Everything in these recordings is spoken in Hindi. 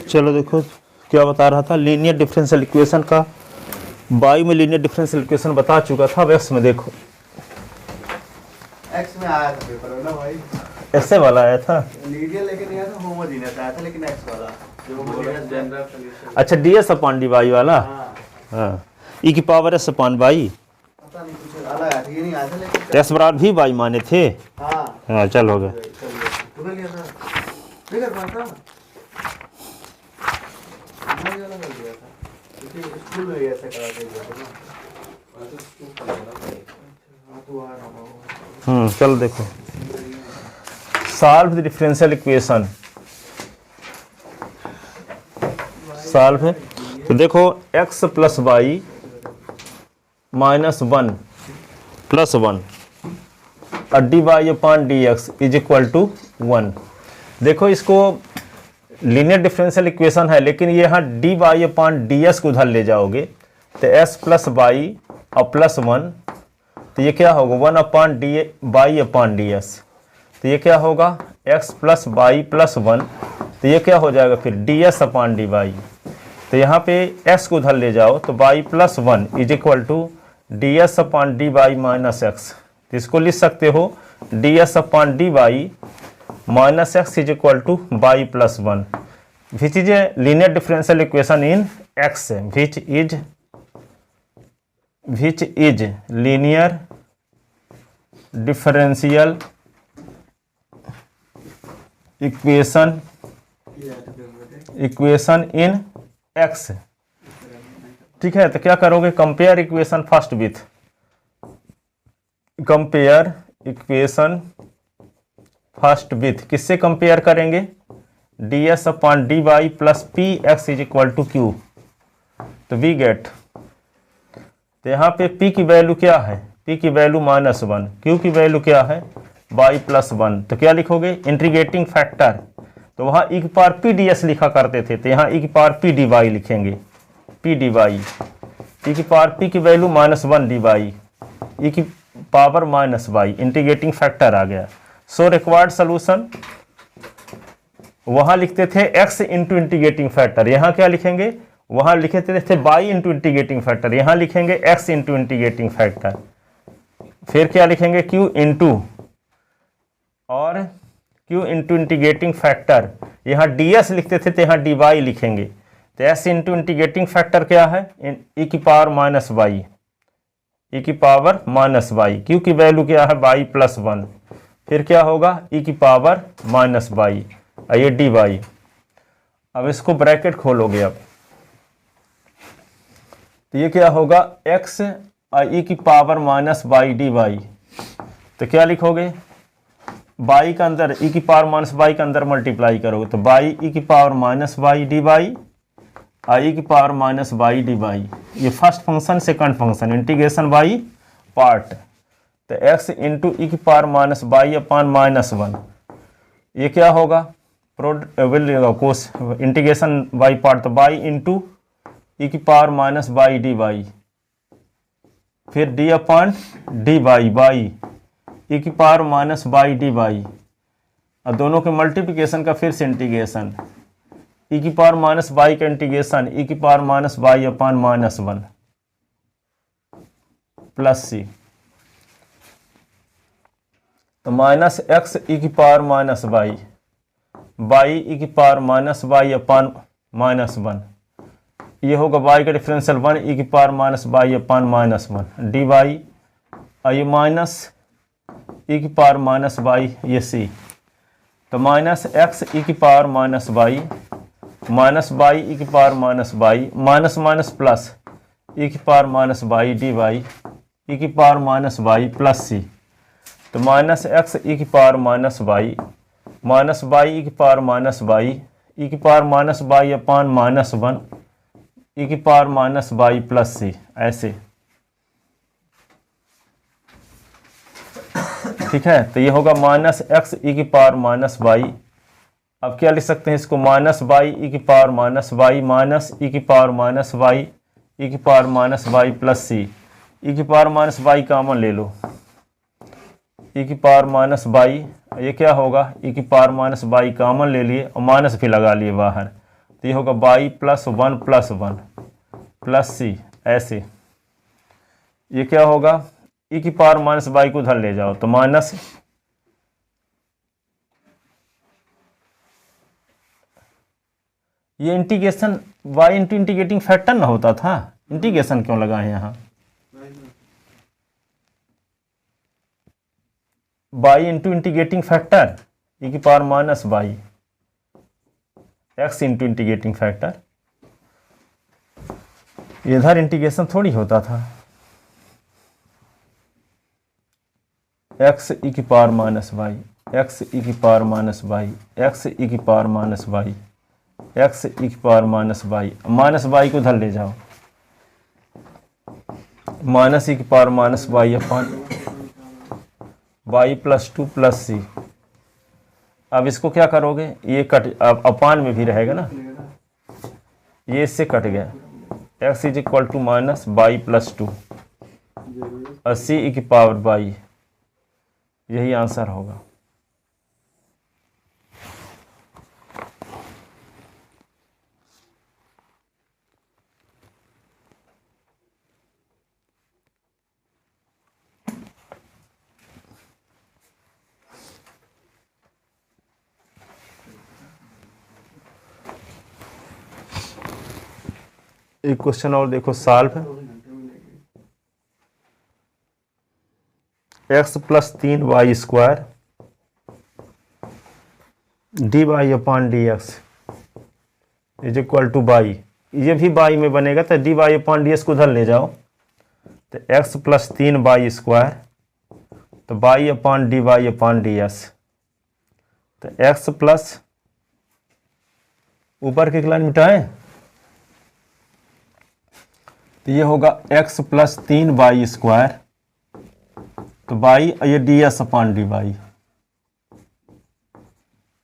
चलो देखो क्या बता रहा था, लीनियर डिफरेंशियल इक्वेशन का बाई में लीनियर डिफरेंशियल इक्वेशन बता चुका था। अब एक्स में देखो, एक्स में आया था पेपर में ना भाई, ऐसे वाला आया था। लीनियर लेके नहीं आया था, होमोजेनियस आया था, लेकिन एक्स वाला जो होमोजेनियस जनरल सॉल्यूशन। अच्छा, d S upon d y वाला। हाँ, ई की पावर एस अपॉन वाई, पता नहीं कुछ अलग आया था, ये नहीं आया था लेकिन एस बराबर भी वाई माने थे। हाँ चल हो गया। तुम्हें लिया था नहीं कर पाता, मैं वाला कर दिया था क्योंकि स्कूल में ऐसा कराते दिया था ना। हाँ तो आ रहा हूँ। चलो देखो, solve the differential equation. Solve है तो देखो, x plus y minus 1 plus 1 और d y upon d x is equal to 1। देखो इसको लीनियर डिफरेंशियल इक्वेशन है, लेकिन ये यहाँ d y upon d s को उधर ले जाओगे तो एस प्लस वाई और प्लस 1, तो ये क्या होगा 1 upon d y upon d S. तो ये क्या होगा x प्लस वाई प्लस 1, तो ये क्या हो जाएगा फिर d S upon d y. तो यहाँ पे s को उधर ले जाओ तो y plus 1 is equal to d S upon d y minus x. तो इसको लिख सकते हो d S upon d y minus x is equal to y plus 1, which is a linear differential equation in x, which is linear differential equation in x। ठीक है, तो क्या करोगे, compare equation first with, compare equation first with, किससे कंपेयर करेंगे, d S upon d y plus p x is equal to q. तो वी गेट, तो यहाँ पे p की वैल्यू क्या है, p की वैल्यू -1, q की वैल्यू क्या है y प्लस 1। तो क्या लिखोगे, इंटीग्रेटिंग फैक्टर, तो वहाँ e की पावर p डी एस लिखा करते थे, तो यहाँ e की पावर p डी वाई लिखेंगे, p डी वाई, e की पावर p की वैल्यू -1 डी वाई, e की पावर -y, इंटीग्रेटिंग फैक्टर आ गया। सो रिक्वायर्ड सोल्यूशन, वहाँ लिखते थे x इंटू इंटीग्रेटिंग फैक्टर, यहाँ क्या लिखेंगे, वहाँ लिखे थे y इंटू इंटीग्रेटिंग फैक्टर, यहाँ लिखेंगे x इंटू इंटीग्रेटिंग फैक्टर। फिर क्या लिखेंगे, q इंटू, और q इंटू इंटीग्रेटिंग फैक्टर, यहाँ ds लिखते थे तो यहाँ dy लिखेंगे। तो s इंटू इंटीग्रेटिंग फैक्टर क्या है, e की पावर -y, e की पावर -y, q की वैल्यू क्या है y प्लस 1, फिर क्या होगा e की पावर -y, ये dy। अब इसको ब्रैकेट खोलोगे, अब तो ये क्या होगा x और e की पावर -y डी वाई। तो क्या लिखोगे, y का अंदर e की पावर -y का अंदर मल्टीप्लाई करोगे तो y e की पावर -y डी वाई और e की पावर -y डी वाई। ये first function, second function, integration y part. तो x इंटू e की पावर -y अपॉन -1, ये क्या होगा कोस इंटीग्रेशन y पार्ट, तो y इंटू e की पावर -y डी वाई, फिर d upon d y, by e की पावर -y डी वाई, और दोनों के मल्टीप्लिकेशन का फिर से इंटीग्रेशन, e की पावर -y का इंटीग्रेशन e की power -y upon -1 plus c, तो -x e की पावर -y, y e की पावर -y अपॉन -1, ये होगा y का डिफरेंशियल 1 e की power -y upon -1 d y, और ये माइनस e की पावर -y, ये c। तो -x e की पावर -y, -y e की power -y, minus minus plus e की power -y d Y, e की पावर -y प्लस c। तो -x e की पावर -y, -y e की पावर -y, e की पावर -y अपॉन -1, e की पावर -y प्लस c, ऐसे। ठीक है, तो ये होगा -x e की पावर -y। अब क्या लिख सकते हैं इसको, -y e की पावर -y माइनस e की पावर -y, e की power -y plus c, e की पावर -y कॉमन ले लो, e की पावर -y, ये क्या होगा e की पावर -y कॉमन ले लिए और माइनस भी लगा लिए बाहर, तो ये होगा बाई प्लस वन प्लस सी, ऐसे। ये क्या होगा, ई की पावर माइनस बाई को उधर ले जाओ तो माइनस, ये integration y into integrating factor ना होता था, इंटीग्रेशन क्यों लगाए यहाँ, y into integrating factor e की power minus y x into integrating factor, इधर इंटीग्रेशन थोड़ी होता था, एक्स ई की power minus y x e की power minus y x e की power minus y x e की पावर माइनस बाई को उधर ले जाओ, माइनस ई की power minus y upon y plus 2 plus c. अब इसको क्या करोगे, ये कट, अब अपान में भी रहेगा ना, ये इससे कट गया, x is equal to minus y plus 2 और सी ई की पावर बाई, यही आंसर होगा। एक क्वेश्चन और देखो, सॉल्व है। X plus 3y square d y upon d x is equal to y, ये भी बाई में बनेगा तो d y upon d x को उधर ले जाओ, तो एक्स प्लस 3y स्क्वायर तो बाई अपॉन डी एस, तो एक्स प्लस ऊपर की लाइन मिटाएं तो ये होगा x प्लस 3y स्क्वायर तो बाई, ये d S upon d y,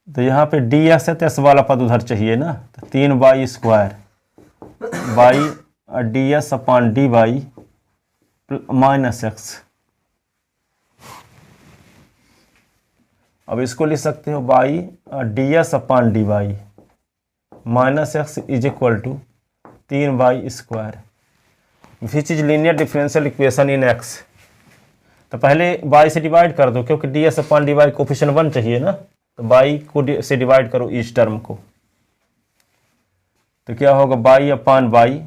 तो यहाँ पे डी एस है तो एस वाला पद उधर चाहिए ना, तो 3y square y d S upon d y minus x. अब इसको लिख सकते हो y d S upon d y minus x is equal to 3y square, which is linear differential equation in x. तो पहले बाई से डिवाइड कर दो क्योंकि d S upon d y coefficient 1 चाहिए ना, तो बाई को से डिवाइड करो इस टर्म को, तो क्या होगा बाई अपॉन बाई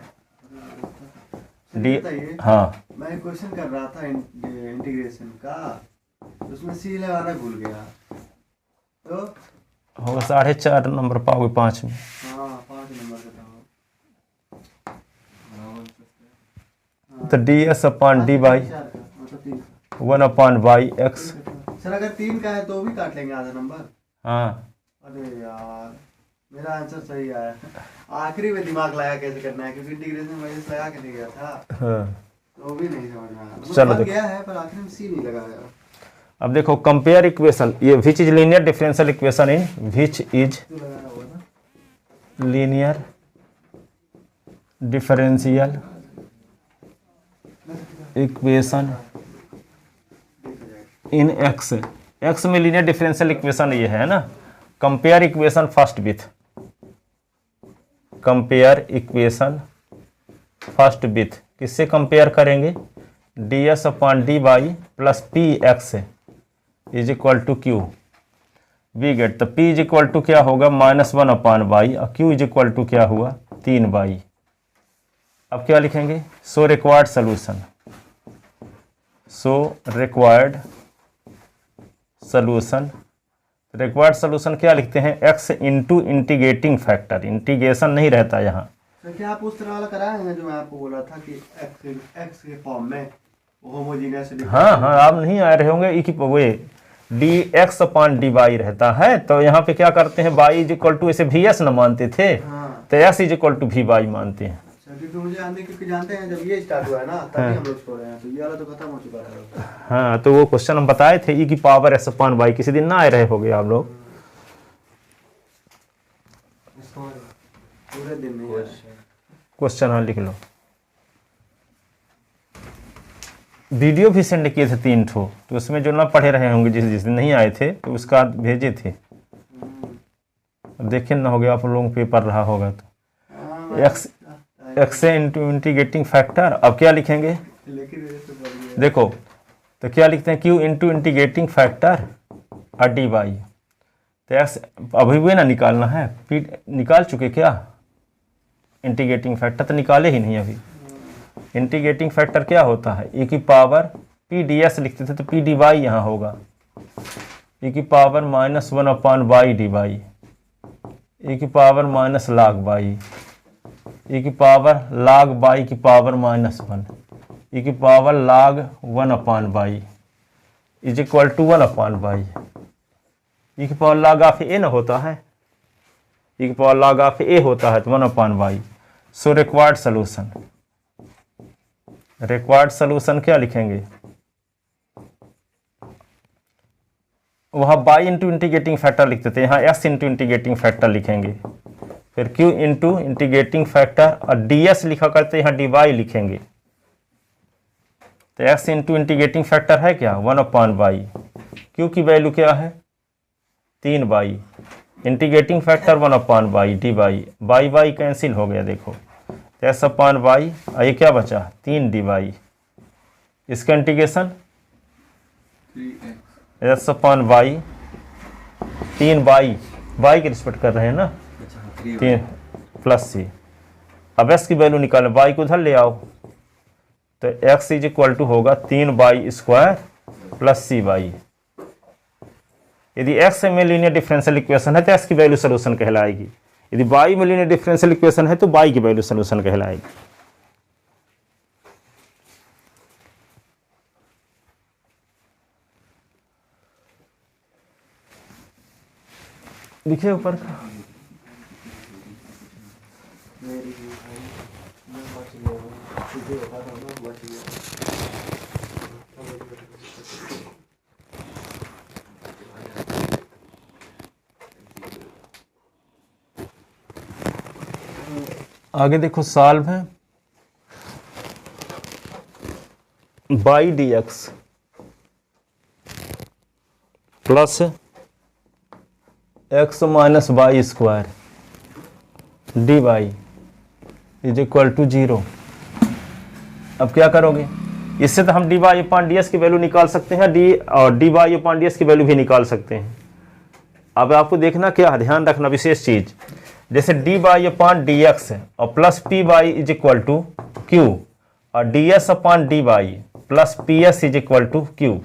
डी। हाँ मैं क्वेश्चन कर रहा था इंटीग्रेशन का, उसमें सी लगाना भूल गया, तो होगा 4.5 नंबर पाओगे 5 में। हाँ 5 नंबर का था। तो d S upon d y 1 upon y x. Sir अगर 3 का है तो भी काट लेंगे आधा नंबर। हाँ अरे यार मेरा आंसर सही आया, आखिरी में दिमाग लगा कैसे करना है क्योंकि इंटीग्रेशन वजह से लगा के नहीं गया था। हाँ तो भी नहीं समझ में आया, चलो मतलब गया है पर आखिरी में सी नहीं लगाया। अब देखो कंपेयर इक्वेशन, ये which is linear differential equation in which is linear differential equation in x. X में लीनियर डिफरेंशियल इक्वेशन ये है ना, compare equation first with, compare equation first with, किससे कंपेयर करेंगे, d S upon d y plus p x is equal to q, we get, तो पी इज इक्वल टू क्या होगा -1 अपॉन वाई और क्यू इज इक्वल टू क्या हुआ 3 वाई। अब क्या लिखेंगे, सो रिक्वायर्ड सोल्यूशन, सो रिक्वायर्ड सोल्यूशन, रिक्वायर्ड सोल्यूशन क्या लिखते हैं, x into integrating factor, integration नहीं रहता यहाँ। तो क्या आप उस तरह वाला कराए हैं जो मैं आपको बोला था कि x के फॉर्म में होमोजीनियस। हाँ हाँ आप नहीं आ रहे होंगे, वे d x upon d y रहता है, तो यहाँ पे क्या करते हैं, वाई इज इक्वल टू, ऐसे वी एस न मानते थे, हाँ। तो x is equal to v y मानते हैं। क्योंकि मुझे आने क्योंकि जानते हैं जब ये स्टार्ट हुआ है ना तभी हम लोग छोड़े हैं, तो ये वाला तो खत्म हो चुका था। हाँ तो वो क्वेश्चन हम बताए थे, ई की पावर एक्स अपॉन वाई, किसी दिन ना आए रहे होगे आप लोग, पूरे दिन नहीं। क्वेश्चन हाँ लिख लो। वीडियो भी सेंड किए थे 3 ठो, तो उसमें जो ना पढ़े रहे होंगे जिस जिस दिन नहीं आए थे तो उसका भेजे थे। अब देखिए ना, हो गया आप लोगों को पेपर रहा होगा तो एक्स से इंटीग्रेटिंग फैक्टर। अब क्या लिखेंगे, देखो तो क्या लिखते हैं, क्यू इंटू इंटीग्रेटिंग फैक्टर और डी बाई। तो एक्स अभी भी ना निकालना है, पी निकाल चुके क्या, इंटीग्रेटिंग फैक्टर तो निकाले ही नहीं अभी। इंटीग्रेटिंग फैक्टर क्या होता है, e की पावर पी डी एस लिखते थे तो पी डी वाई यहाँ होगा, e की power -1/y D Y, e की power minus log by, e की पावर लाग बाई की पावर -1, e की power log 1/y is equal to 1/y। e की पावर लाग ऑफ ए ना होता है, e की पावर लाग ऑफ ए होता है तो 1/y। सो रिक्वायर्ड सोल्यूशन, रिक्वायर्ड सोल्यूशन क्या लिखेंगे, वहाँ y इंटू इंटीग्रेटिंग फैक्टर लिखते थे, यहाँ s इंटू इंटीग्रेटिंग फैक्टर लिखेंगे, फिर q इंटू इंटीग्रेटिंग फैक्टर और ds लिखा करते यहाँ dy लिखेंगे। तो x इंटू इंटीग्रेटिंग फैक्टर है क्या 1/y, q की वैल्यू क्या है 3y, integrating factor 1/y dy, y cancel हो गया देखो, तो s/y और ये क्या बचा 3 dy, इसका इंटीग्रेशन s/y 3y, y की रिस्पेक्ट कर रहे हैं ना, 3 प्लस c। अब s की वैल्यू निकालें, y को उधर ले आओ, तो x इज इक्वल टू होगा 3y² प्लस cy। यदि x में लीनियर डिफरेंशियल इक्वेशन है तो x की वैल्यू सोल्यूशन कहलाएगी, यदि y में लीनियर डिफरेंशियल इक्वेशन है तो y की वैल्यू सोल्यूशन कहलाएगी। लिखिए ऊपर का, आगे देखो सॉल्व है, y d x plus x minus y square d y is equal to 0। अब क्या करोगे, इससे तो हम d y upon d x की वैल्यू निकाल सकते हैं, d y upon d x की वैल्यू भी निकाल सकते हैं। अब आपको देखना क्या है, ध्यान रखना विशेष चीज, जैसे d y upon d x और plus p y is equal to q और d S upon d y plus p S is equal to q.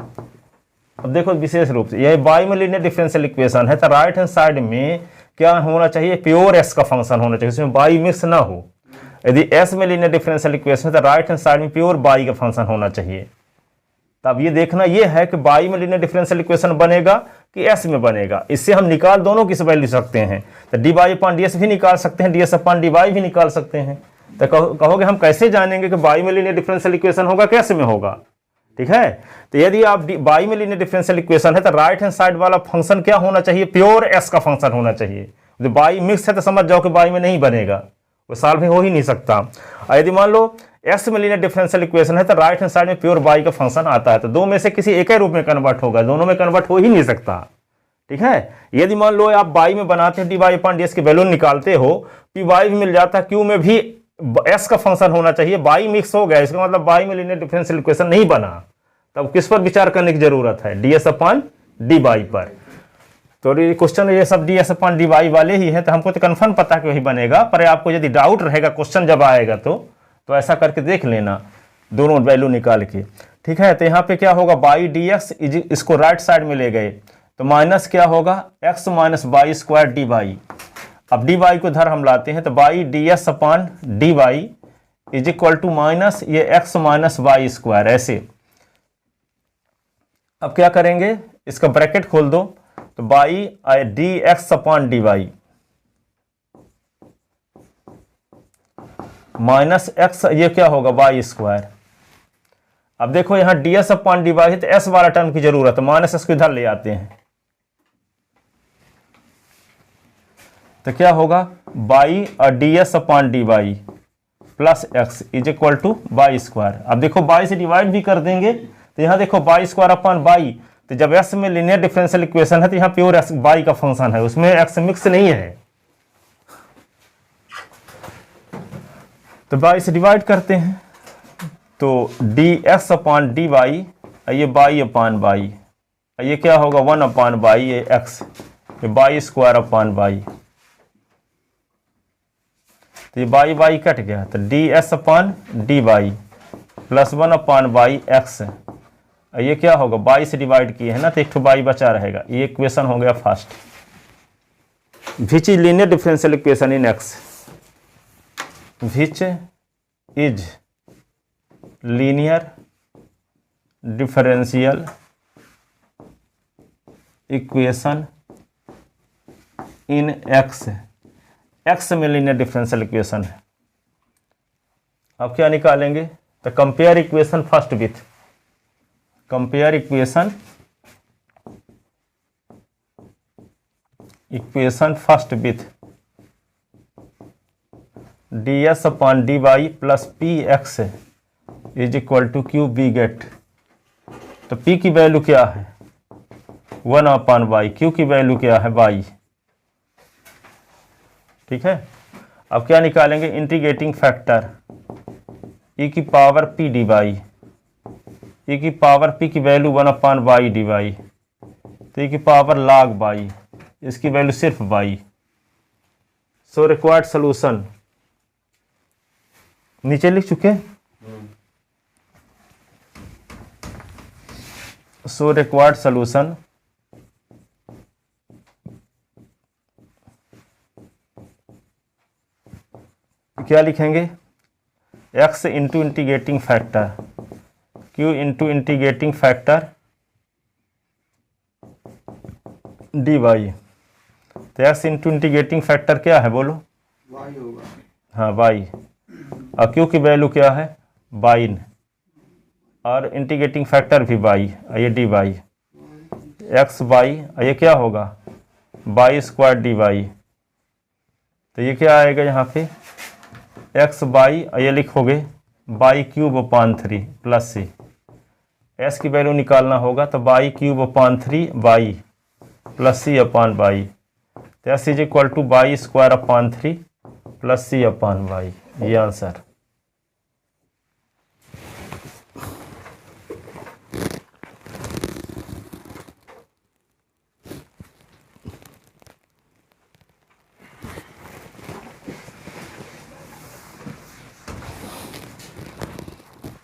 अब देखो विशेष रूप से यह वाई में लीनियर डिफरेंशियल इक्वेशन है तो राइट हैंड साइड में क्या होना चाहिए, प्योर एस का फंक्शन होना चाहिए, उसमें वाई मिक्स ना हो। यदि एस में लीनियर डिफरेंशियल इक्वेशन है तो राइट हैंड साइड में प्योर वाई का फंक्शन होना चाहिए। तब ये देखना ये है कि वाई में लीनियर डिफरेंशियल इक्वेशन बनेगा कि एस में बनेगा, इससे हम निकाल दोनों की वैल्यू सकते हैं। तो d y upon d x भी निकाल सकते हैं, d S upon d y भी निकाल सकते हैं। तो कहोगे हम कैसे जानेंगे कि वाई में लीनियर डिफरेंशियल इक्वेशन होगा कि एस में होगा, ठीक है। तो यदि आप वाई में लीनियर डिफरेंशियल इक्वेशन है तो राइट हैंड साइड वाला फंक्शन क्या होना चाहिए, प्योर एस का फंक्शन होना चाहिए। यदि वाई मिक्स है तो समझ जाओ कि वाई में नहीं बनेगा, वो सॉल्व हो ही नहीं सकता। और यदि मान लो एस में लीनियर डिफरेंशियल इक्वेशन है तो राइट हैंड साइड में प्योर वाई का फंक्शन आता है, तो दो में से किसी एक ही रूप में कन्वर्ट होगा, दोनों में कन्वर्ट हो ही नहीं सकता, ठीक है। यदि मान लो आप वाई में बनाते हैं d y upon d x की वैल्यू निकालते हो, पी वाई भी मिल जाता है, क्यू में भी एस का फंक्शन होना चाहिए, वाई मिक्स हो गया, इसका मतलब वाई में लीनियर डिफरेंशियल इक्वेशन नहीं बना। तब किस पर विचार करने की जरूरत है, d S upon d y पर। तो क्वेश्चन ये सब d S upon d y वाले ही है, तो हमको तो कन्फर्म पता कि वही बनेगा, पर आपको यदि डाउट रहेगा क्वेश्चन जब आएगा तो ऐसा करके देख लेना दोनों वैल्यू निकाल के, ठीक है। तो यहाँ पे क्या होगा, बाई डी एक्स इसको राइट साइड में ले गए तो माइनस क्या होगा, x minus y square d y. अब डी वाई को इधर हम लाते हैं तो y d S upon d y is equal to minus ये एक्स माइनस वाई स्क्वायर, ऐसे। अब क्या करेंगे, इसका ब्रैकेट खोल दो, तो y d x upon d y minus x, ये क्या होगा वाई स्क्वायर। अब देखो यहां d S upon d y है तो एस वाला टर्म की जरूरत है, माइनस एस को इधर ले आते हैं, तो क्या होगा बाई और d S upon d y plus x is equal to y square. अब देखो बाई से डिवाइड भी कर देंगे तो यहां देखो वाई स्क्वायर अपॉन वाई, तो जब एस में लीनियर डिफरेंशियल इक्वेशन है तो यहाँ प्योर एक्स वाई का फंक्शन है, उसमें एक्स मिक्स नहीं है, तो बाई से डिवाइड करते हैं, तो d x upon d y, ये बाई अपान बाई, ये क्या होगा 1 अपान बाई, ये एक्स, ये बाई स्क्वायर अपान बाई, तो ये बाई बाई कट गया, तो d S upon d y plus 1 upon y x, ये क्या होगा बाई से डिवाइड किए है ना, तो एक ठो बाई बचा रहेगा। ये इक्वेशन हो गया first. Which is linear differential equation in x, which is linear differential equation in x, x में लीनियर डिफरेंशियल इक्वेशन है। अब क्या निकालेंगे, तो compare equation first with, compare equation first with d S upon d y plus p x is equal to q we get. तो p की वैल्यू क्या है 1 अपॉन वाई, q की वैल्यू क्या है वाई। ठीक है, अब क्या निकालेंगे, इंटीग्रेटिंग फैक्टर e की power p d Y, e की पावर p की value 1 upon y d y, तो e की पावर log वाई, इसकी वैल्यू सिर्फ वाई। सो रिक्वायर्ड सोल्यूशन नीचे लिख चुके हैं। सो रिक्वायर्ड सोल्यूशन क्या लिखेंगे, x into integrating factor q into integrating factor d y. तो x इंटू इंटीग्रेटिंग फैक्टर क्या है बोलो, वाई होगा, हाँ वाई, और q की वैल्यू क्या है बाई, और इंटीग्रेटिंग फैक्टर भी बाई, ये डी वाई एक्स बाई, ये क्या होगा बाई स्क्वायर डी वाई। तो ये क्या आएगा यहाँ पे एक्स बाई, ये लिखोगे y cube upon 3 plus c, s की वैल्यू निकालना होगा, तो y cube upon 3 y plus c upon y, तो S is equal to y square upon 3 plus c upon y, ये आंसर।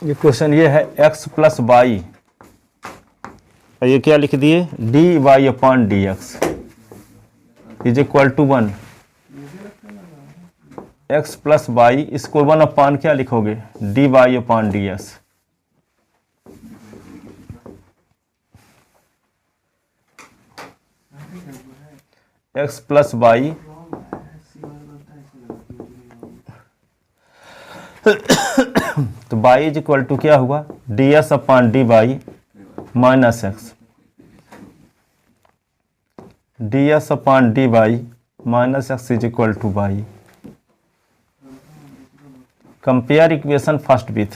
ये क्वेश्चन ये है x प्लस वाई, ये क्या लिख दिए d y upon d x is equal to 1, x plus y, इसको 1 अपॉन क्या लिखोगे d y upon d x. X plus y तो बाई इज इक्वल टू क्या हुआ d S upon d y minus x, d S upon d y minus x is equal to y. Compare equation first with,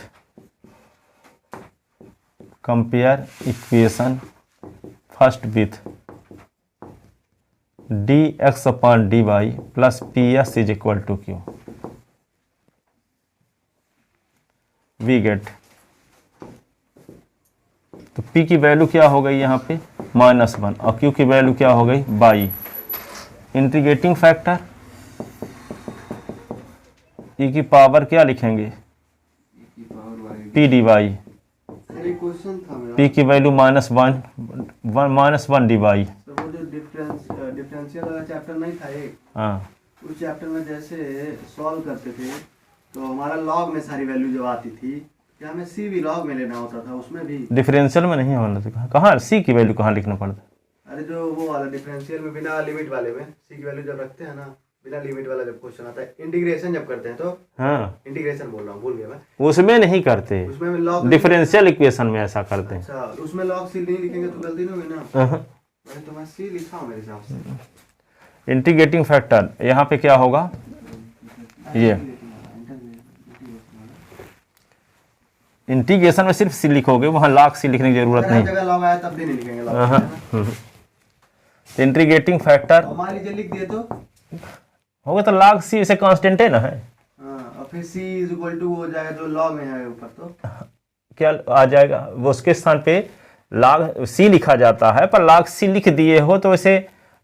compare equation first with d x upon d y plus p S is equal to q, we get. तो p की वैल्यू क्या हो गई यहाँ पे -1 और q की वैल्यू क्या हो गई बाई। इंटीग्रेटिंग फैक्टर e की पावर क्या लिखेंगे p डी वाई, क्वेश्चन था मेरा, p की वैल्यू -1 डी वाई। तो वो जो डिफरेंशियल वाला चैप्टर नहीं था एक, हाँ उस चैप्टर में जैसे सॉल्व करते थे तो हमारा लॉग में सारी वैल्यू जब आती थी, क्या हमें सी भी लॉग में लेना होता था, उसमें भी डिफरेंशियल में नहीं होना था, कहाँ सी की वैल्यू कहाँ लिखना पड़ता। अरे जो वो वाला डिफरेंशियल में बिना लिमिट वाले में सी की वैल्यू जब रखते हैं ना, बिना लिमिट वाला जब क्वेश्चन आता है, इंटीग्रेशन जब करते हैं तो, हाँ इंटीग्रेशन बोल रहा हूँ, भूल गया मैं, उसमें नहीं करते, उसमें लॉग डिफरेंशियल इक्वेशन में ऐसा करते हैं। अच्छा, उसमें लॉग सी नहीं लिखेंगे तो गलती नहीं होगी ना। अरे तो मैं सी लिखा हूँ मेरे हिसाब से। इंटीग्रेटिंग फैक्टर यहाँ पे क्या होगा, ये इंटीग्रेशन में सिर्फ सी लिखोगे, वहाँ लॉग सी लिखने की जरूरत नहीं। जगह लॉग आया तब भी नहीं लिखेंगे लॉग। इंटीग्रेटिंग फैक्टर मान लीजिए लिख दिए तो होगा तो लॉग सी इसे कांस्टेंट है ना है। हाँ, और फिर c इज इक्वल टू हो जाएगा जो लॉग में है ऊपर, तो क्या आ जाएगा, वो उसके स्थान पे log c लिखा जाता है, पर log c लिख दिए हो तो वैसे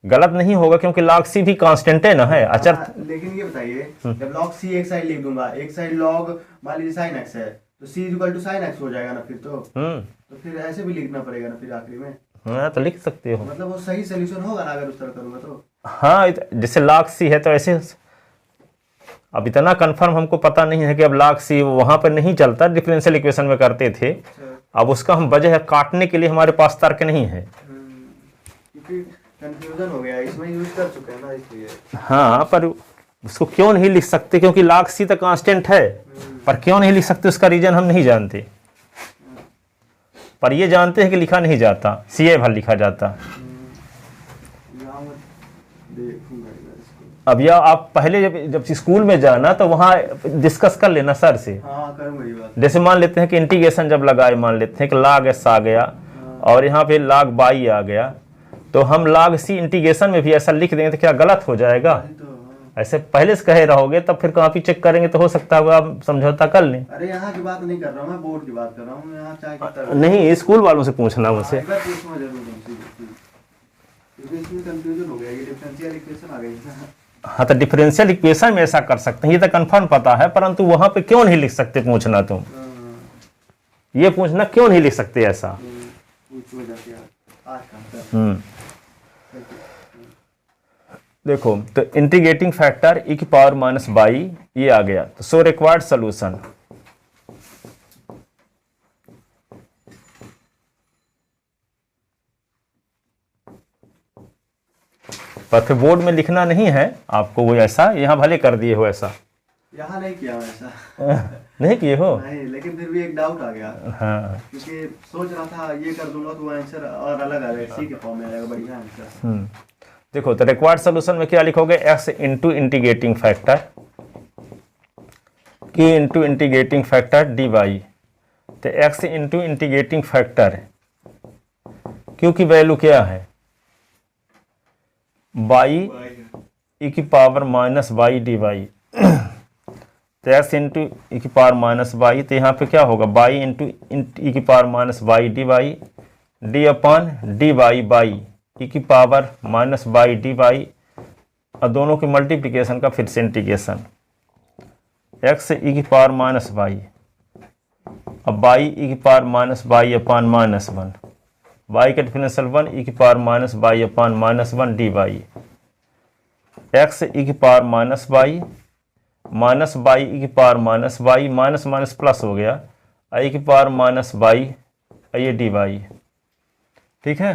गलत नहीं होगा, क्योंकि log c भी कांस्टेंट है ना, है अचर। लेकिन ये बताइए, जब log c एक साइड लिख दूंगा, एक साइड log मान लीजिए sin x है, तो c is equal to sin x हो जाएगा ना फिर तो फिर ऐसे भी लिखना पड़ेगा ना फिर आखिरी में। हाँ तो लिख सकते हो, मतलब वो सही सोल्यूशन होगा ना अगर उस तरह करूंगा तो। हाँ जैसे log c है तो ऐसे। अब इतना कंफर्म हमको पता नहीं है कि अब log c वहां पर नहीं चलता, डिफरेंशियल इक्वेशन में करते थे, अब उसका हम वजह काटने के लिए हमारे पास तर्क नहीं है। क्योंकि कंफ्यूजन हो गया, इसमें यूज कर चुके हैं ना इसलिए। हाँ पर उसको क्यों नहीं लिख सकते, क्योंकि log c तो कांस्टेंट है, पर क्यों नहीं लिख सकते उसका रीजन हम नहीं जानते, पर ये जानते हैं कि लिखा नहीं जाता, सी भर लिखा जाता। अब यह आप पहले जब स्कूल में जाना तो वहाँ डिस्कस कर लेना सर से। हाँ करूंगा ये बात। जैसे मान लेते हैं कि इंटीग्रेशन जब लगाए, मान लेते हैं कि log s आ गया और यहाँ पे log y आ गया, तो हम log c इंटीग्रेशन में भी ऐसा लिख देंगे तो क्या गलत हो जाएगा? ऐसे पहले से कहे रहोगे तब फिर कॉपी चेक करेंगे तो हो सकता है आप समझौता कर लें। अरे यहाँ की बात नहीं कर रहा हूँ मैं, बोर्ड की बात कर रहा हूँ यहाँ, चाहे कितना नहीं स्कूल वालों से पूछना मुझसे। इसमें कंफ्यूजन हो गया, ये डिफरेंशियल इक्वेशन आ गई ना। हाँ तो डिफरेंशियल इक्वेशन में ऐसा कर सकते हैं, ये तो कंफर्म पता है, परंतु वहां पे क्यों नहीं लिख सकते पूछना, तुम ये पूछना क्यों नहीं लिख सकते ऐसा। देखो तो इंटीग्रेटिंग फैक्टर e की पावर माइनस बाई ये आ गया, तो सो रिक्वायर्ड सोल्यूशन। पर फिर बोर्ड में लिखना नहीं है आपको वो ऐसा, यहाँ भले कर दिए हो ऐसा, यहाँ नहीं किया ऐसा नहीं किए हो नहीं, लेकिन फिर भी एक डाउट आ गया। हाँ क्योंकि सोच रहा था ये कर दूंगा तो वो आंसर और अलग आ जाएगा, सी के फॉर्म में आ जाएगा, बढ़िया आंसर। देखो तो रिक्वायर्ड सोल्यूशन में क्या लिखोगे, x into integrating factor k into integrating factor dy, तो x into integrating factor q की वैल्यू क्या है, y e की power minus y d y, तो x इंटू e की पावर माइनस वाई, तो यहाँ पे क्या होगा y इंटू e की power minus y d y d upon d y by e की power minus y d y, और दोनों की मल्टीप्लिकेशन का फिर से इंटीग्रेशन, x e की पावर माइनस वाई, अब y e की power minus y upon minus one, y का डिफरेंशियल 1 e की power minus y upon minus one d y, x e की पावर माइनस वाई e की power minus y, minus minus plus हो गया, i की पावर माइनस वाई ये डी वाई, ठीक है।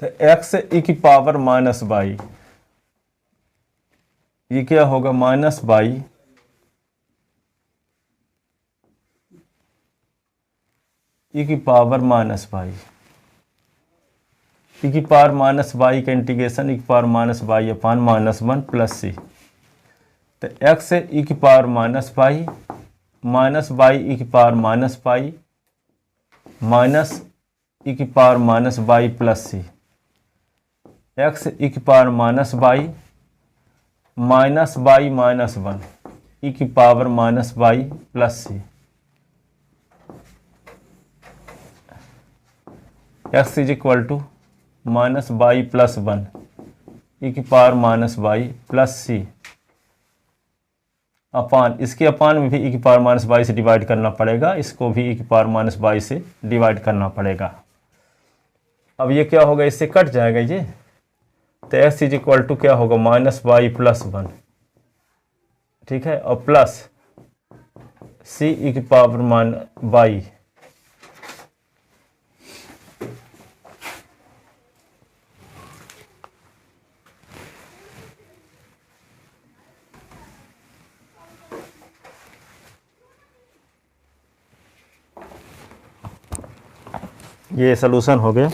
तो x e की पावर माइनस वाई, ये क्या होगा माइनस वाई e की पावर माइनस वाई, e की पावर माइनस वाई का इंटीग्रेशन e की power minus y upon minus one plus सी, तो x e की पावर माइनस वाई e की power minus y minus e की पावर माइनस वाई प्लस सी, x e की power minus y minus one e की power minus y plus C, x is equal to minus y plus one e की power minus y plus c अपान, इसके अपान में भी e की पावर माइनस वाई से डिवाइड करना पड़ेगा, इसको भी e की पावर माइनस वाई से डिवाइड करना पड़ेगा। अब ये क्या होगा, इससे कट जाएगा ये, तो x इज इक्वल टू क्या होगा माइनस वाई प्लस वन, ठीक है, और प्लस सी e की पावर मान वाई, ये सलूशन हो गया।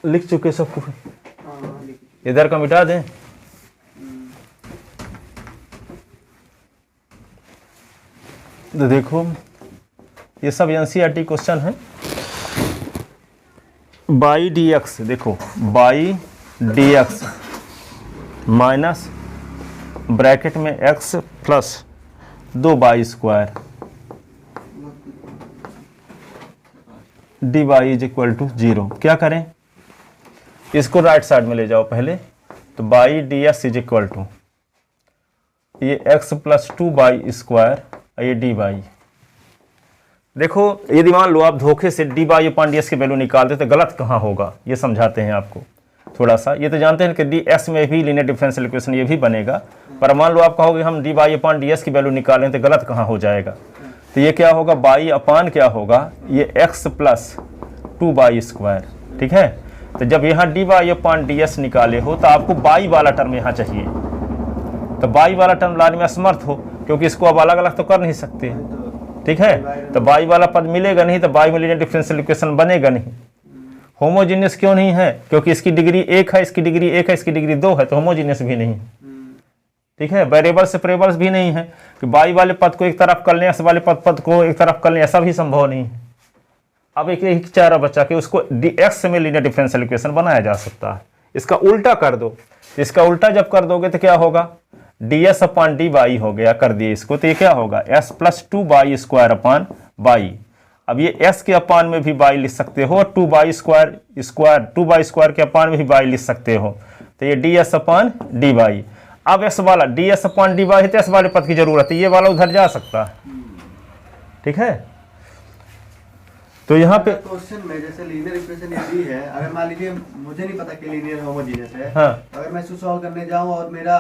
लिख चुके सबको, इधर का मिटा दें। तो देखो ये सब एनसीईआरटी क्वेश्चन है। बाई डी एक्स, देखो y d x minus bracket में x plus 2 by square d y is equal to 0। क्या करें, इसको राइट साइड में ले जाओ पहले। तो y d x is equal to ये एक्स प्लस 2 बाई स्क्वायर, ये डी बाई। देखो यदि मान लो आप धोखे से d y upon d x की वैल्यू निकालते तो गलत कहाँ होगा, ये समझाते हैं आपको थोड़ा सा। ये तो जानते हैं कि डी एक्स में भी लीनियर डिफरेंशियल इक्वेशन ये भी बनेगा, पर मान लो आप कहोगे हम D y upon d x की वैल्यू निकालें तो गलत कहाँ हो जाएगा। तो ये क्या होगा, बाई अपान क्या होगा, ये एक्स प्लस 2 बाई स्क्वायर। ठीक है, तो जब यहाँ D y upon d x निकाले हो तो आपको बाई वाला टर्म यहाँ चाहिए। तो बाई वाला टर्म लाने में असमर्थ हो, क्योंकि इसको अब अलग अलग तो कर नहीं सकते। ठीक है, तो बाई वाला पद मिलेगा नहीं, तो बाई में लीनियर डिफरेंशियल इक्वेशन बनेगा नहीं। होमोजीनियस क्यों नहीं है, क्योंकि इसकी डिग्री 1 है, इसकी डिग्री 1 है, इसकी डिग्री 2 है, तो होमोजीनियस भी नहीं। ठीक है, वेरिएबल सेपरेबल्स भी नहीं है कि बाई वाले पद को एक तरफ कर लें, एक्स वाले पद को एक तरफ कर लें, ऐसा भी संभव नहीं है। अब एक चारा बचा के उसको एक्स में लीनियर डिफरेंशियल इक्वेशन बनाया जा सकता है। इसका उल्टा कर दो, इसका उल्टा जब कर दोगे तो क्या होगा, d S upon d by हो गया, कर दिए इसको, तो ये क्या होगा, S plus 2 by square upon by. अब ये एस के अपान में भी बाई लिख सकते हो, 2 बाई स्क्वायर के अपान में भी बाई लिख सकते हो, तो ये d S upon d by. अब एस वाला D S upon d by है तो एस वाले पद की जरूरत है, ये वाला उधर जा सकता है। ठीक है, तो यहाँ पे क्वेश्चन में जैसे लीनियर इक्वेशन यदि है, अगर मान लीजिए मुझे नहीं पता कि लीनियर होमोजीनियस है, हाँ, अगर मैं इसको सॉल्व करने जाऊं और मेरा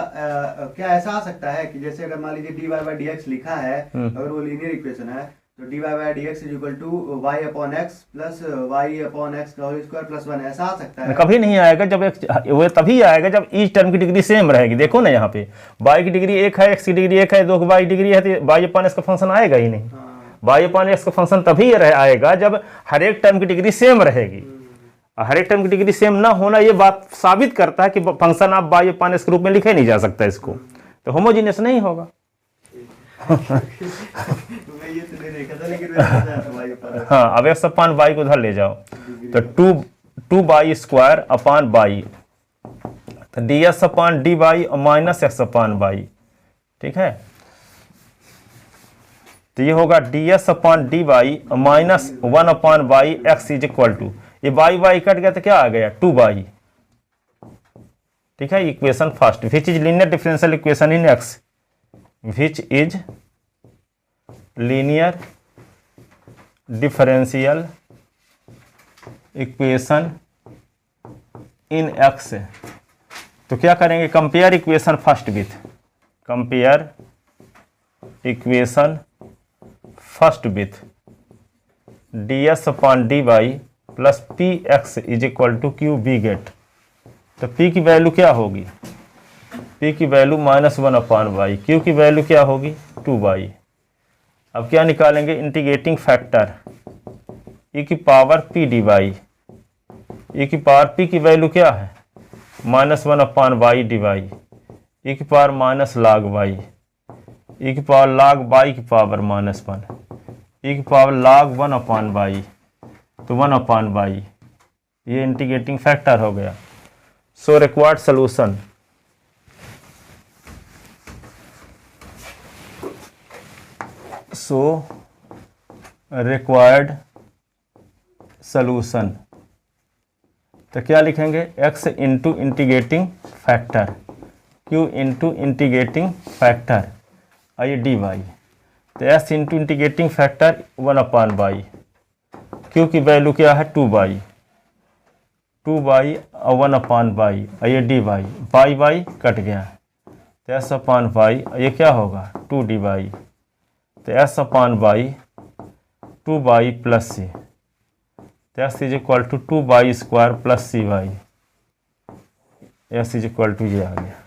क्या ऐसा आ सकता है कि जैसे अगर मान लीजिए d y by d x लिखा है, अगर वो लीनियर इक्वेशन है तो d y by d x is equal to y upon x plus y upon x का होल स्क्वायर प्लस 1, ऐसा आ सकता है? कभी नहीं आएगा, जब वो तभी आएगा जब ईच टर्म की डिग्री सेम रहेगी। देखो ना यहाँ पे बाई की डिग्री 1 है, एक्स की डिग्री 1 है, 2 की बाई डिग्री है, तो वाई अपॉन एक्स का फंक्शन आएगा ही नहीं। वाई अपॉन एक्स का फंक्शन तभी आएगा जब हर एक टर्म की डिग्री सेम रहेगी। हर एक टर्म की डिग्री सेम ना होना ये बात साबित करता है कि फंक्शन आप वाई अपॉन एक्स के रूप में लिखे नहीं जा सकता इसको, तो होमोजीनियस नहीं होगा। मैं ये तो नहीं देखा था, लेकिन हाँ, अब एक्स अपॉन बाई को उधर ले जाओ, तो 2 बाई स्क्वायर अपॉन बाई, तो d S upon d y और माइनस एक्स अपॉन बाई। ठीक है, तो ये होगा d S upon d y minus 1 upon y x is equal to, ये बाई बाई कट गया तो क्या आ गया, 2 बाई। ठीक है, equation first, which is linear differential equation in x, which is linear differential equation in x. तो क्या करेंगे, compare equation first with, compare equation first with d S upon d y plus p x is equal to q we get. तो पी की वैल्यू क्या होगी, पी की वैल्यू -1 अपॉन वाई, क्यू की वैल्यू क्या होगी 2 बाई। अब क्या निकालेंगे, इंटीग्रेटिंग फैक्टर ई की पावर पी डी वाई, ई की पावर पी की वैल्यू क्या है -1 अपॉन वाई डी वाई, ई की पावर माइनस लाग वाई, ई की पावर लाग बाई की पावर -1, ई की पावर लाग 1 अपॉन बाई, तो 1 अपॉन बाई, ये इंटीग्रेटिंग फैक्टर हो गया। So required solution, required solution, तो क्या लिखेंगे, x into integrating factor, q into integrating factor i d y, तो s into integrating factor 1 upon by, q की वैल्यू क्या है 2 बाई, 2 बाई और 1 अपॉन बाई, ये d y, by by cut गया, तो s अपॉन बाई, ये क्या होगा 2 डी वाई, तो s upon by 2 by plus सी, तो s is equal to 2 by square plus C Y, s is equal to ये आ गया।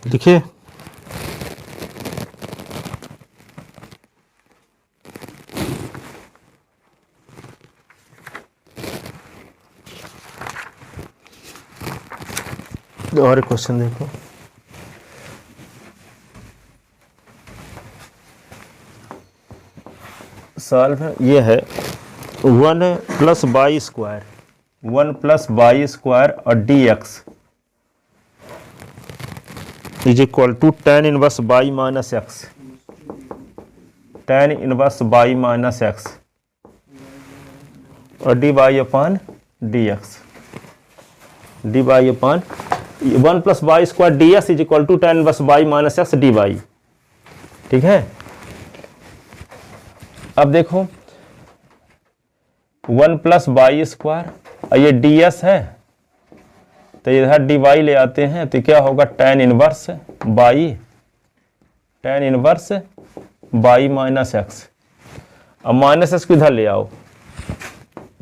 देखिए और एक क्वेश्चन देखो, सॉल्व है, ये है 1 + y स्क्वायर, 1 + y स्क्वायर और dx is equal to tan inverse y minus x, tan inverse y minus x और dy upon dx, dy upon 1 + y square ds is equal to tan inverse y minus x dy। ठीक है, अब देखो 1 + y स्क्वायर और ये ds है, तो इधर dy ले आते हैं तो क्या होगा tan inverse y minus x. अब माइनस एक्स को इधर ले आओ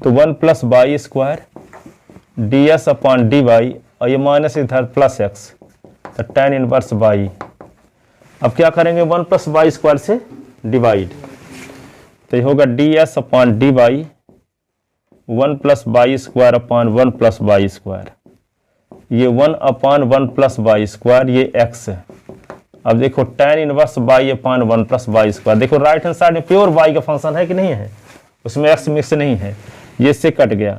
तो 1 + y square ds upon dy और ये माइनस इधर प्लस एक्स, तो tan इनवर्स y। अब क्या करेंगे 1 + y स्क्वायर से डिवाइड, तो ये होगा ds upon dy 1 + y square upon 1 + y square, ये 1 अपॉन 1 + y स्क्वायर, ये x है। अब देखो tan inverse y upon 1 + y square, देखो राइट हैंड साइड में प्योर y का फंक्शन है कि नहीं है, उसमें x मिक्स नहीं है, ये इससे कट गया,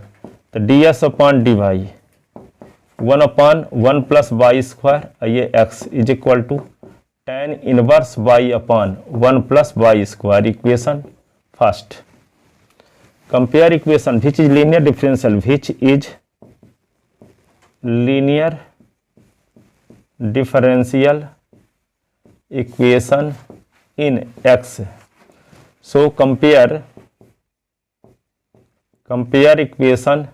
तो ds upon dy 1 upon 1 + y square और ये x is equal to tan inverse y upon 1 + y square. Equation first, compare equation which is linear differential, which is linear differential equation in x। So compare equation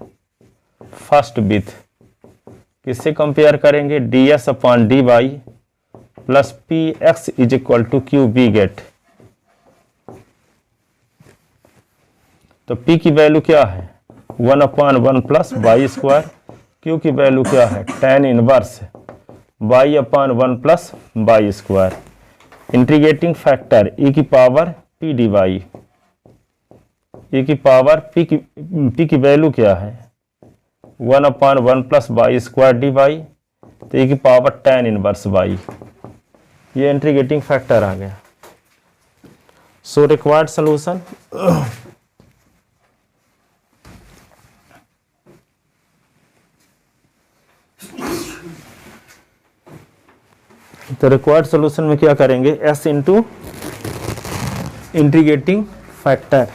first with, किससे कंपेयर करेंगे, ds upon dy plus px is equal to qb get. तो p की वैल्यू क्या है 1 अपॉन 1 + y स्क्वायर, q की वैल्यू क्या है tan inverse y upon 1 + y square. Integrating factor e की पावर p dy, e की पावर p की वैल्यू क्या है 1 अपॉन 1 + y स्क्वायर dy, तो e की पावर tan इनवर्स y, ये इंटीग्रेटिंग फैक्टर आ गया। सो रिक्वायर्ड सॉल्यूशन, तो रिक्वायर्ड सॉल्यूशन में क्या करेंगे, s into integrating factor,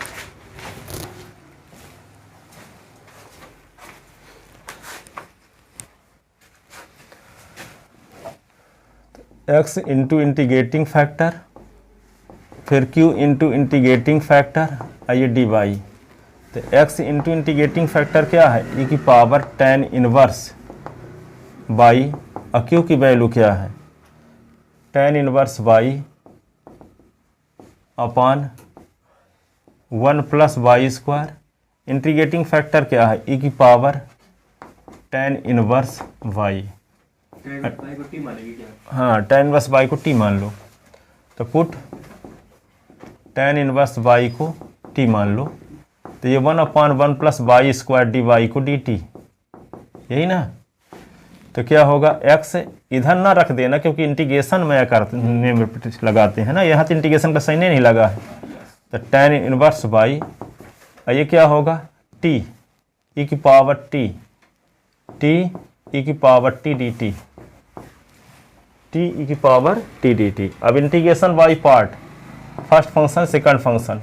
x into integrating factor, फिर q इंटू इंटीग्रेटिंग फैक्टर और ये dy। तो x इंटू इंटीग्रेटिंग फैक्टर क्या है e की पावर tan इनवर्स y और q की वैल्यू क्या है tan inverse y upon 1 + y square. Integrating factor क्या है e की पावर tan इनवर्स y, हाँ tan इनवर्स y को t मान लो, तो पुट tan इनवर्स y को t मान लो, तो ये 1 अपॉन 1 + y स्क्वायर dy को dt, यही ना। तो क्या होगा x इधर ना रख देना, क्योंकि इंटीग्रेशन में करते लगाते हैं ना, यहाँ तो इंटीग्रेशन का सही नहीं लगा है, तो tan इनवर्स y और ये क्या होगा t e की पावर t e की power t dt, t e की पावर t dt। अब integration by part, first function second function,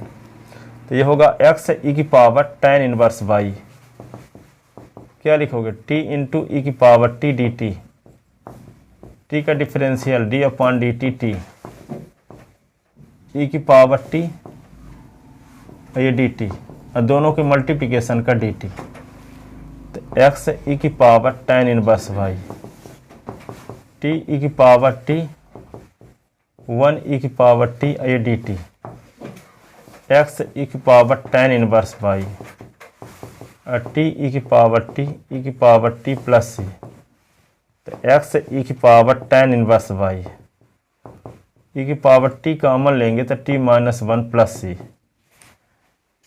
तो ये होगा x e की पावर tan इनवर्स y, क्या लिखोगे t इंटू e की पावर t dt, t का differential d upon dt t, e की पावर t और ये dt और दोनों के मल्टीप्लिकेशन का dt, तो x e की power tan inverse y, t e की पावर t 1 e की पावर t और ये dt, x e की पावर tan इनवर्स y और t e की पावर t प्लस c, तो x e की power tan inverse y, e की पावर t कॉमन लेंगे तो t - 1 प्लस c,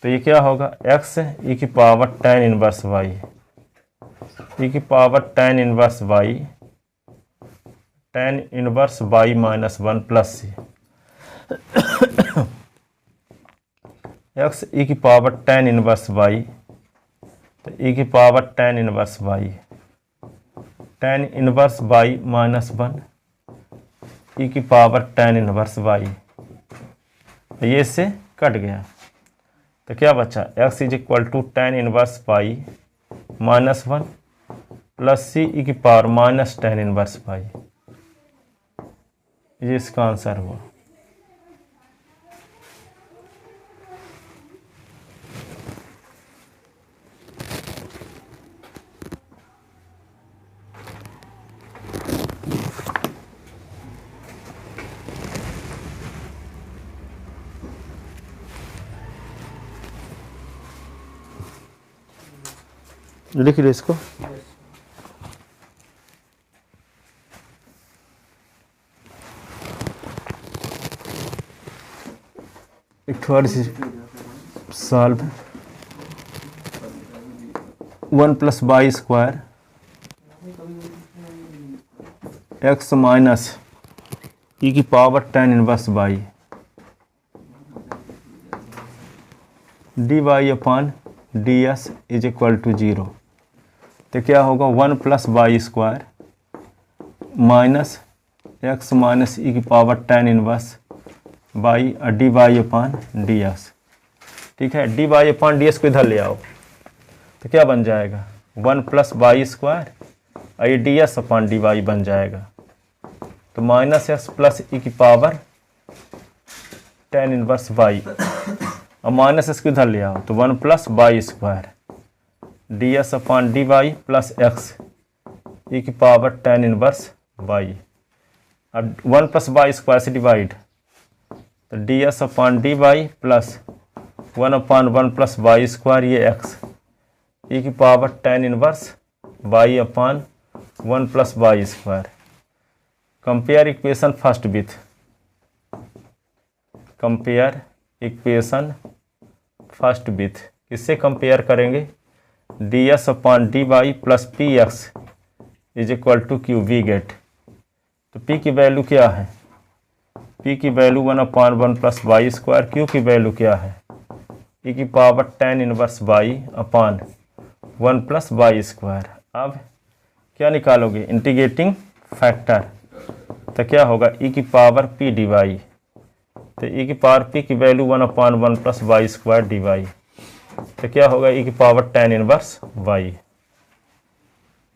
तो ये क्या होगा x e की power tan inverse y, e की power tan inverse y tan inverse y minus 1 plus सी x e की पावर tan इनवर्स y, तो e की power tan inverse y, tan inverse y minus 1 e की पावर tan इनवर्स y, ये इससे कट गया तो क्या बचा x is equal to tan inverse y minus 1 plus C ई की power minus tan inverse y, ये इसका आंसर हुआ। लिख लो इसको। एक थोड़ी सी solve 1 plus y square x minus e की power tan inverse y d y upon d s is equal to 0, तो क्या होगा 1 plus y square minus x minus e की power tan inverse y d y upon d s. ठीक है, d y upon d s को इधर ले आओ तो क्या बन जाएगा 1 प्लस वाई स्क्वायर ये d S upon d y बन जाएगा, तो माइनस एक्स प्लस ई की पावर tan इनवर्स वाई और माइनस इसको इधर ले आओ तो 1 plus y square d S upon d y plus x e की पावर tan इनवर्स वाई। अब 1 प्लस वाई स्क्वायर से डिवाइड तो d S upon d y plus 1 upon 1 plus y square ये एक्स ई की power tan inverse Y upon 1 plus y square. Compare equation first with compare equation first with किससे कंपेयर करेंगे d S upon d y plus p x is equal to q we get. तो पी की वैल्यू क्या है पी की value 1 upon 1 plus y square, q की वैल्यू क्या है ई की power tan inverse Y upon 1 plus y square. अब क्या निकालोगे इंटीग्रेटिंग फैक्टर, तो क्या होगा ई की पावर पी डी वाई, तो ई की पावर पी की value 1 upon 1 plus y square d y, तो क्या होगा ई की power tan inverse y,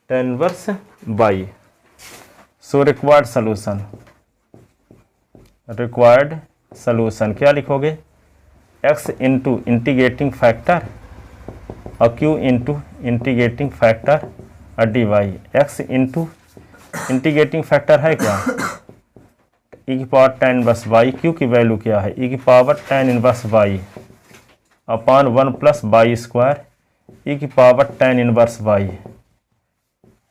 tan inverse y. So required solution क्या लिखोगे x इंटू इंटीग्रेटिंग फैक्टर और q इंटू इंटीग्रेटिंग फैक्टर और d y. X into integrating factor है क्या ई की power tan inverse y, q की वैल्यू क्या है ई की power tan inverse Y upon 1 plus y square e की पावर tan इनवर्स वाई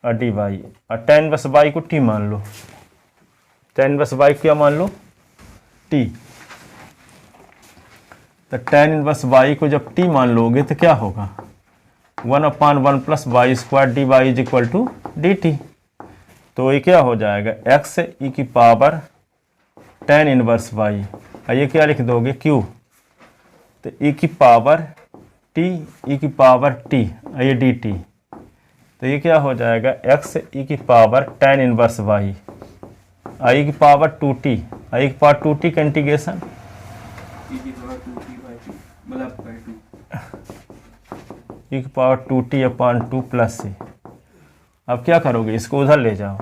और डी वाई, और tan इनवर्स वाई को टी मान लो, tan इनवर्स वाई क्या मान लो टी, तो tan इनवर्स वाई को जब टी मान लोगे तो क्या होगा 1 upon 1 plus y square d y is equal to d t. तो ये क्या हो जाएगा एक्स ई की पावर tan इनवर्स वाई और ये क्या लिख दोगे क्यू, तो ई की पावर टी ई की पावर टी और ये डी टी, तो ये क्या हो जाएगा एक्स ई की पावर tan इनवर्स वाई आई की पावर 2t आई की पावर 2t का इंटीग्रेशन ई की पावर 2t अपान 2 प्लस सी। अब क्या करोगे इसको उधर ले जाओ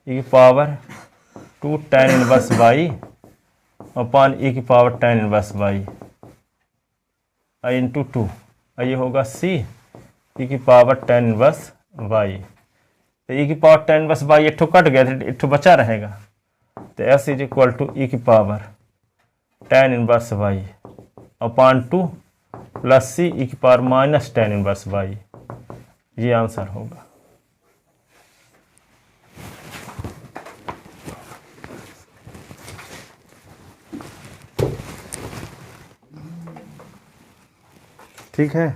ई की पावर 2 tan इनवर्स वाई अपान ई की पावर tan इनवर्स वाई आई इंटू 2 ये होगा सी ई की पावर tan इनवर्स वाई, तो ई की पावर tan इनवर्स वाई एक ठो कट गया एक ठो बचा रहेगा, तो S is equal to E की power tan inverse Y upon 2 plus C ई की power minus tan inverse Y, ये आंसर होगा। ठीक है,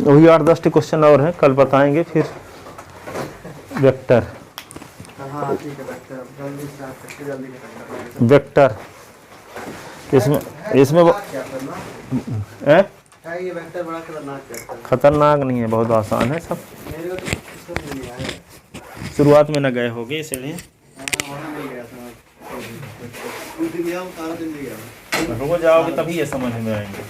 वही 8-10 क्वेश्चन और हैं, कल बताएंगे फिर। वेक्टर, हाँ ठीक है, वेक्टर जल्दी स्टार्ट करके जल्दी खत्म करना है। वेक्टर इसमें क्या करना है, ये वेक्टर बड़ा खतरनाक चैप्टर है। खतरनाक नहीं है, बहुत आसान है सब। मेरे को तो समझ नहीं आया। शुरुआत में न गए होगे इसलिए। वहाँ नहीं गया था, उस दिन गया हूँ, सारा दिन नहीं गया। रुको जाओगे तभी ये समझ में आएंगे।